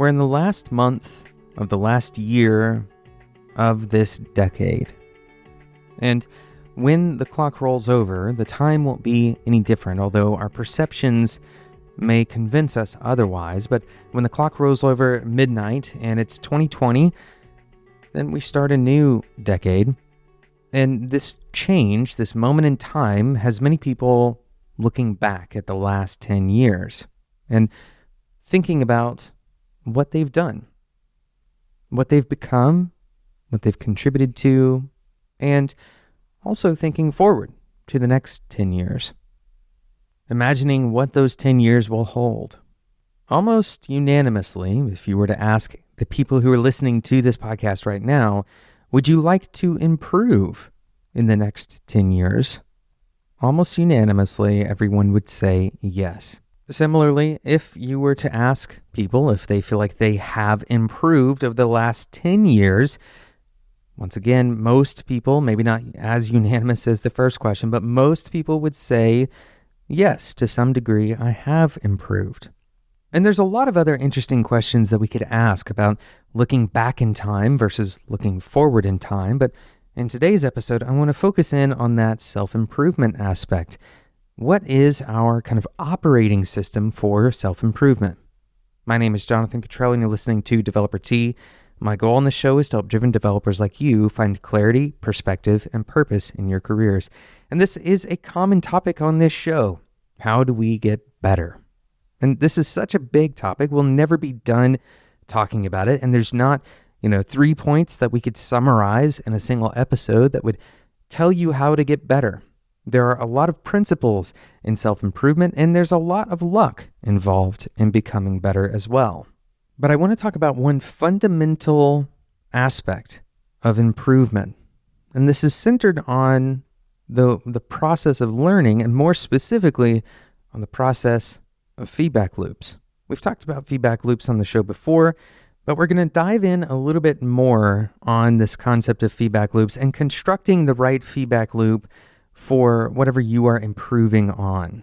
We're in the last month of the last year of this decade. And when the clock rolls over, the time won't be any different, although our perceptions may convince us otherwise. But when the clock rolls over midnight and it's 2020, then we start a new decade. And this change, this moment in time, has many people looking back at the last 10 years and thinking about what they've done, what they've become, what they've contributed to, and also thinking forward to the next 10 years, imagining what those 10 years will hold. Almost unanimously, if you were to ask the people who are listening to this podcast right now, would you like to improve in the next 10 years? Almost unanimously, everyone would say yes. Similarly, if you were to ask people if they feel like they have improved over the last 10 years, once again, most people, maybe not as unanimous as the first question, but most people would say, yes, to some degree, I have improved. And there's a lot of other interesting questions that we could ask about looking back in time versus looking forward in time. But in today's episode, I want to focus in on that self-improvement aspect. What is our kind of operating system for self-improvement? My name is Jonathan Cottrell, and you're listening to Developer Tea. My goal on the show is to help driven developers like you find clarity, perspective, and purpose in your careers. And this is a common topic on this show. How do we get better? And this is such a big topic. We'll never be done talking about it. And there's not, 3 points that we could summarize in a single episode that would tell you how to get better. There are a lot of principles in self-improvement, and there's a lot of luck involved in becoming better as well. But I want to talk about one fundamental aspect of improvement. And this is centered on the process of learning, and more specifically on the process of feedback loops. We've talked about feedback loops on the show before, but we're going to dive in a little bit more on this concept of feedback loops and constructing the right feedback loop for whatever you are improving on.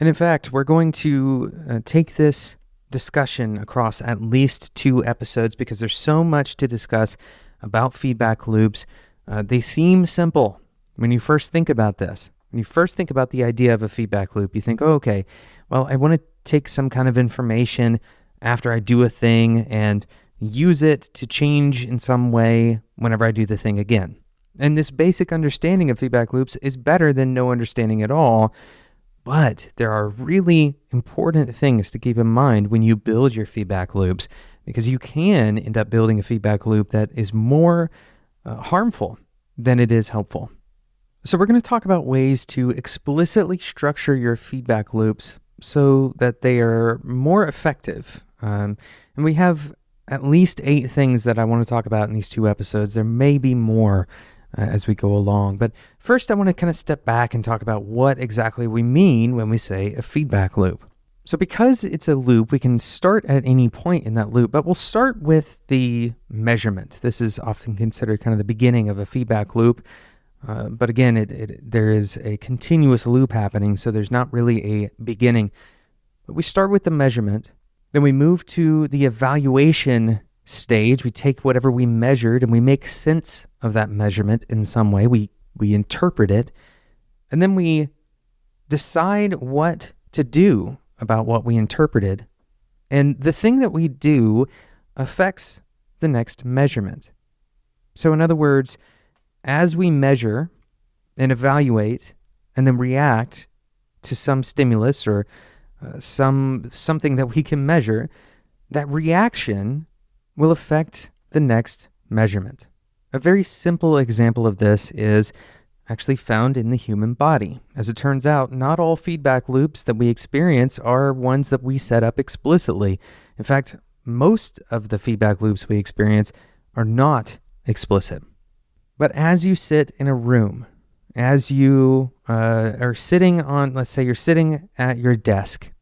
And in fact, we're going to take this discussion across at least 2 episodes because there's so much to discuss about feedback loops. They seem simple when you first think about this. When you first think about the idea of a feedback loop, you think, okay, well, I want to take some kind of information after I do a thing and use it to change in some way whenever I do the thing again. And this basic understanding of feedback loops is better than no understanding at all. But there are really important things to keep in mind when you build your feedback loops, because you can end up building a feedback loop that is more harmful than it is helpful. So we're going to talk about ways to explicitly structure your feedback loops so that they are more effective. And we have at least 8 things that I want to talk about in these 2 episodes. There may be more as we go along. But first, I want to kind of step back and talk about what exactly we mean when we say a feedback loop. So because it's a loop, we can start at any point in that loop, but we'll start with the measurement. This is often considered kind of the beginning of a feedback loop. But again, there is a continuous loop happening, so there's not really a beginning. But we start with the measurement, then we move to the evaluation stage. We take whatever we measured and we make sense of that measurement in some way. We interpret it, and then we decide what to do about what we interpreted. And the thing that we do affects the next measurement. So in other words, as we measure and evaluate and then react to some stimulus or something that we can measure, that reaction will affect the next measurement. A very simple example of this is actually found in the human body. As it turns out, not all feedback loops that we experience are ones that we set up explicitly. In fact, most of the feedback loops we experience are not explicit. But as you sit in a room, as you are sitting on, let's say you're sitting at your desk,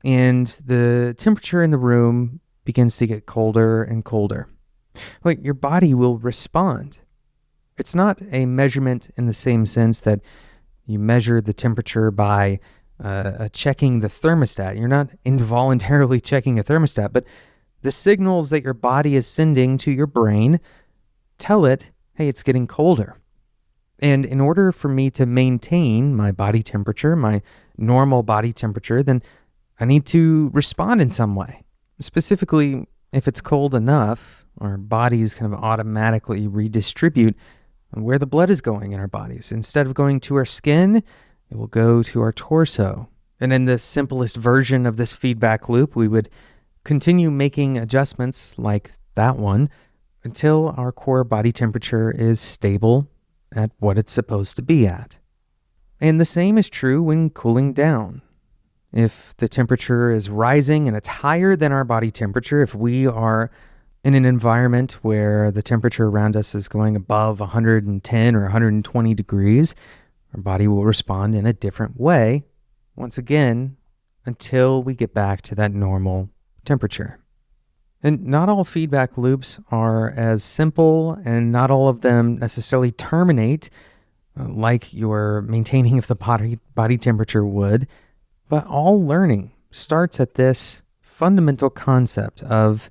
and the temperature in the room begins to get colder and colder. Well, your body will respond. It's not a measurement in the same sense that you measure the temperature by checking the thermostat. You're not involuntarily checking a thermostat, but The signals that your body is sending to your brain tell it, hey, it's getting colder. And in order for me to maintain my body temperature, my normal body temperature, then I need to respond in some way. Specifically, if it's cold enough, our bodies kind of automatically redistribute where the blood is going in our bodies. Instead of going to our skin, it will go to our torso. And in the simplest version of this feedback loop, we would continue making adjustments like that one until our core body temperature is stable at what it's supposed to be at. And the same is true when cooling down. If the temperature is rising and it's higher than our body temperature, if we are in an environment where the temperature around us is going above 110 or 120 degrees, our body will respond in a different way, once again, until we get back to that normal temperature. And not all feedback loops are as simple, and not all of them necessarily terminate like your maintaining of the body temperature would, but all learning starts at this fundamental concept of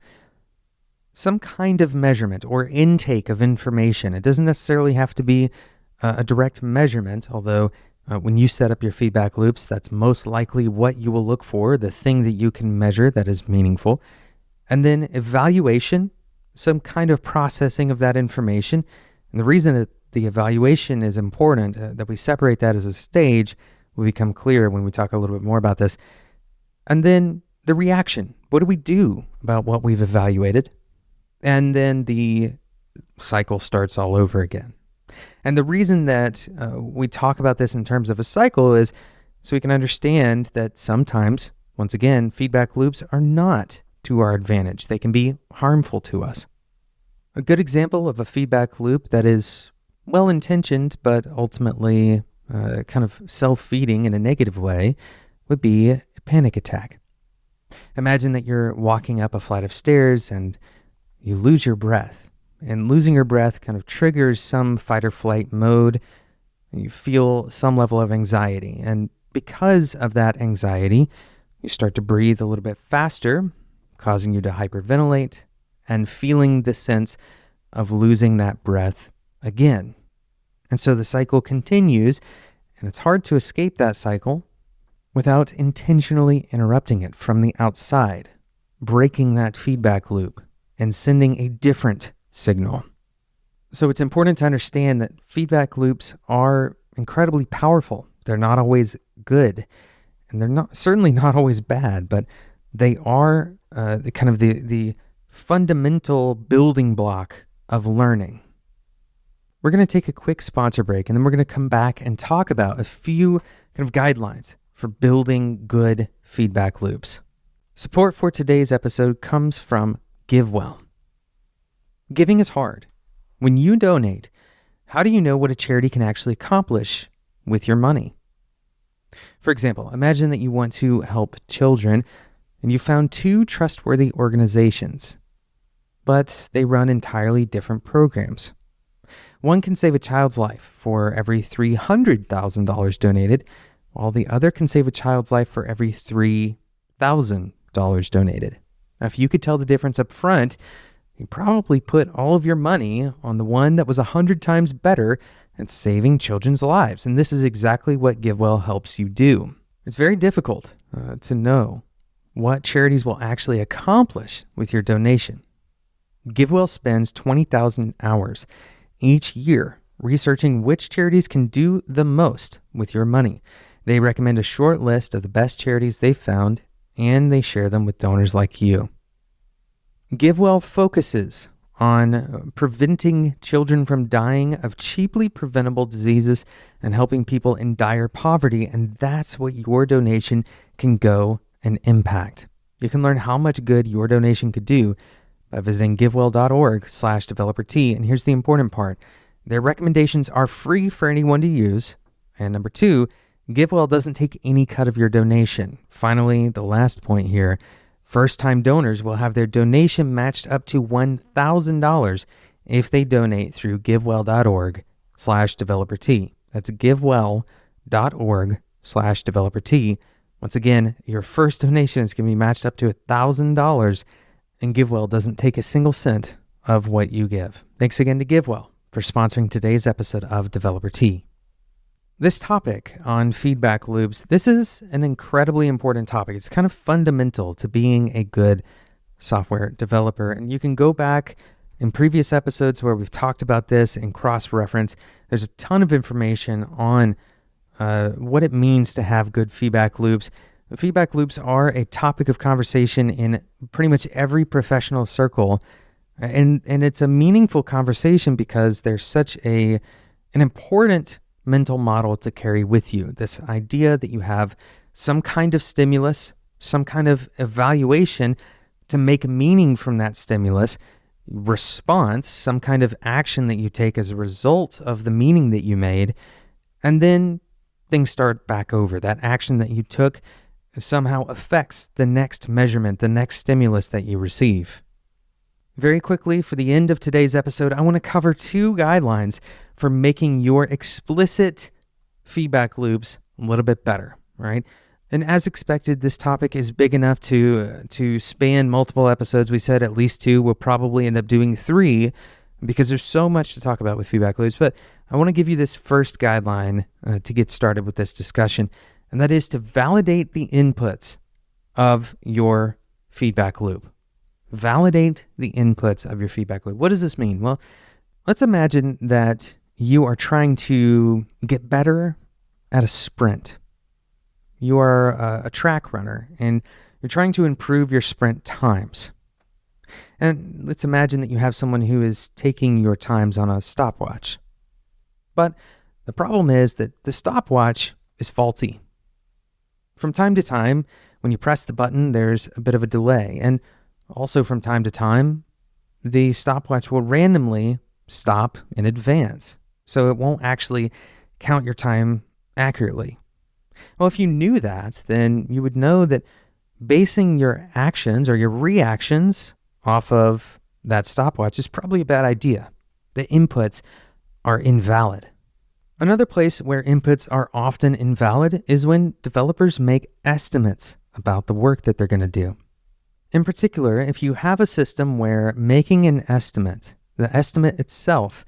some kind of measurement or intake of information. It doesn't necessarily have to be a direct measurement, although when you set up your feedback loops, that's most likely what you will look for, the thing that you can measure that is meaningful. And then evaluation, some kind of processing of that information. And the reason that the evaluation is important, that we separate that as a stage, will become clear when we talk a little bit more about this. And then the reaction. What do we do about what we've evaluated? And then the cycle starts all over again. And the reason that we talk about this in terms of a cycle is so we can understand that sometimes, once again, feedback loops are not to our advantage. They can be harmful to us. A good example of a feedback loop that is well-intentioned but ultimately kind of self-feeding in a negative way would be a panic attack. Imagine that you're walking up a flight of stairs and you lose your breath. And losing your breath kind of triggers some fight or flight mode. You feel some level of anxiety. And because of that anxiety, you start to breathe a little bit faster, causing you to hyperventilate and feeling the sense of losing that breath again. And so the cycle continues, and it's hard to escape that cycle without intentionally interrupting it from the outside, breaking that feedback loop and sending a different signal. So it's important to understand that feedback loops are incredibly powerful. They're not always good, and they're certainly not always bad, but they are the fundamental building block of learning. We're going to take a quick sponsor break, and then we're going to come back and talk about a few kind of guidelines for building good feedback loops. Support for today's episode comes from GiveWell. Giving is hard. When you donate, how do you know what a charity can actually accomplish with your money? For example, imagine that you want to help children and you found two trustworthy organizations, but they run entirely different programs. One can save a child's life for every $300,000 donated, while the other can save a child's life for every $3,000 donated. Now, if you could tell the difference up front, you probably put all of your money on the one that was 100 times better at saving children's lives. And this is exactly what GiveWell helps you do. It's very difficult to know what charities will actually accomplish with your donation. GiveWell spends 20,000 hours each year researching which charities can do the most with your money. They recommend a short list of the best charities they've found, and they share them with donors like you. GiveWell focuses on preventing children from dying of cheaply preventable diseases and helping people in dire poverty, and that's what your donation can go and impact. You can learn how much good your donation could do by visiting givewell.org/developer-T. And here's the important part. Their recommendations are free for anyone to use. And number two, GiveWell doesn't take any cut of your donation. Finally, the last point here, first-time donors will have their donation matched up to $1,000 if they donate through givewell.org/developer-T. That's givewell.org/developer-T. Once again, your first donation is going to be matched up to $1,000 and GiveWell doesn't take a single cent of what you give. Thanks again to GiveWell for sponsoring today's episode of Developer Tea. This topic on feedback loops, this is an incredibly important topic. It's kind of fundamental to being a good software developer. And you can go back in previous episodes where we've talked about this and cross-reference. There's a ton of information on what it means to have good feedback loops. Feedback loops are a topic of conversation in pretty much every professional circle. And it's a meaningful conversation because there's such an important mental model to carry with you. This idea that you have some kind of stimulus, some kind of evaluation to make meaning from that stimulus, response, some kind of action that you take as a result of the meaning that you made, and then things start back over. That action that you took somehow affects the next measurement, the next stimulus that you receive. Very quickly, for the end of today's episode, I want to cover 2 guidelines for making your explicit feedback loops a little bit better, right? And as expected, this topic is big enough to span multiple episodes. We said at least 2. We'll probably end up doing 3 because there's so much to talk about with feedback loops. But I want to give you this first guideline to get started with this discussion, and that is to validate the inputs of your feedback loop. Validate the inputs of your feedback loop. What does this mean? Well, let's imagine that you are trying to get better at a sprint. You are a track runner and you're trying to improve your sprint times. And let's imagine that you have someone who is taking your times on a stopwatch. But the problem is that the stopwatch is faulty. From time to time, when you press the button, there's a bit of a delay. And also from time to time, the stopwatch will randomly stop in advance. So it won't actually count your time accurately. Well, if you knew that, then you would know that basing your actions or your reactions off of that stopwatch is probably a bad idea. The inputs are invalid. Another place where inputs are often invalid is when developers make estimates about the work that they're going to do. In particular, if you have a system where making an estimate, the estimate itself,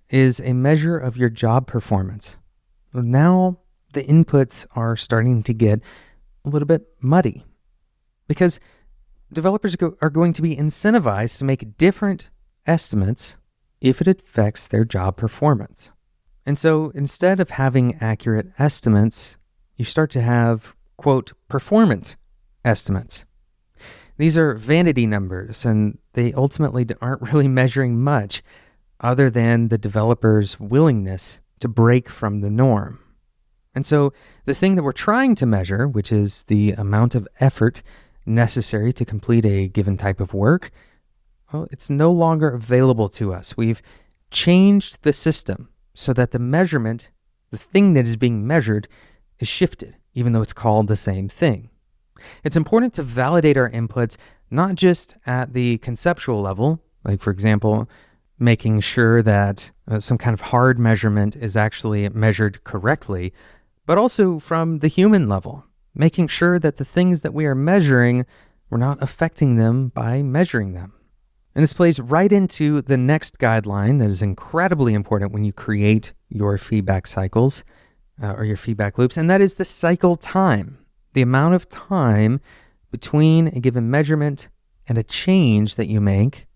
is a measure of your job performance, now the inputs are starting to get a little bit muddy because developers are going to be incentivized to make different estimates if it affects their job performance. And so instead of having accurate estimates, you start to have, quote, performance estimates. These are vanity numbers, and they ultimately aren't really measuring much other than the developer's willingness to break from the norm. And so the thing that we're trying to measure, which is the amount of effort necessary to complete a given type of work, well, it's no longer available to us. We've changed the system so that the measurement, the thing that is being measured, is shifted, even though it's called the same thing. It's important to validate our inputs, not just at the conceptual level, like, for example, making sure that some kind of hard measurement is actually measured correctly, but also from the human level, making sure that the things that we are measuring, we're not affecting them by measuring them. And this plays right into the next guideline that is incredibly important when you create your feedback cycles or your feedback loops, and that is the cycle time. The amount of time between a given measurement and a change that you make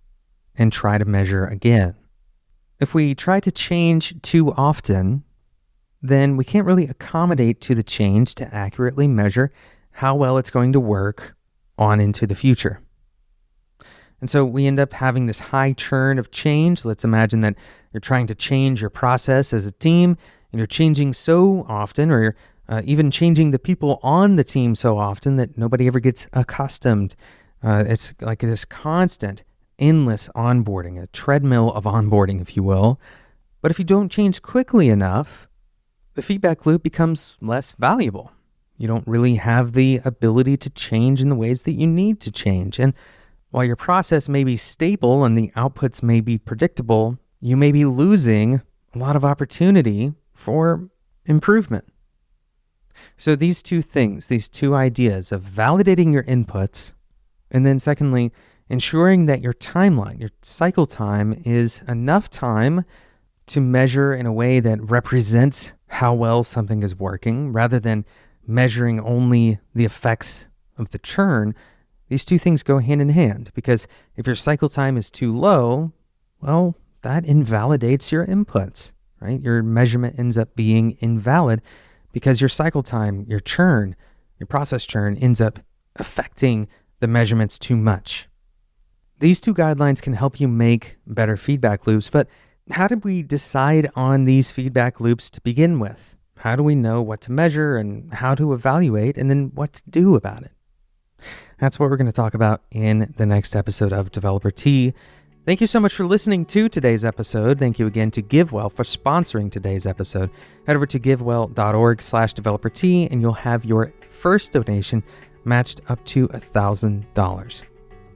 and try to measure again. If we try to change too often, then we can't really accommodate to the change to accurately measure how well it's going to work on into the future. And so we end up having this high churn of change. Let's imagine that you're trying to change your process as a team, and you're changing so often, or you're even changing the people on the team so often that nobody ever gets accustomed. It's like this constant, endless onboarding, a treadmill of onboarding, if you will. But if you don't change quickly enough, the feedback loop becomes less valuable. You don't really have the ability to change in the ways that you need to change. And while your process may be stable and the outputs may be predictable, you may be losing a lot of opportunity for improvement. So these two things, these two ideas of validating your inputs, and then secondly, ensuring that your timeline, your cycle time, is enough time to measure in a way that represents how well something is working rather than measuring only the effects of the churn. These two things go hand in hand, because if your cycle time is too low, well, that invalidates your inputs, right? Your measurement ends up being invalid because your cycle time, your churn, your process churn ends up affecting the measurements too much. These two guidelines can help you make better feedback loops, but how did we decide on these feedback loops to begin with? How do we know what to measure and how to evaluate and then what to do about it? That's what we're going to talk about in the next episode of Developer Tea. Thank you so much for listening to today's episode. Thank you again to GiveWell for sponsoring today's episode. Head over to givewell.org/developertea and you'll have your first donation matched up to $1,000.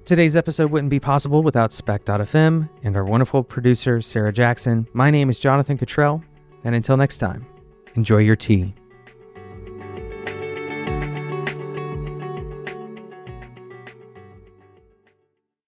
Today's episode wouldn't be possible without Spec.fm and our wonderful producer, Sarah Jackson. My name is Jonathan Cottrell, and until next time, enjoy your tea.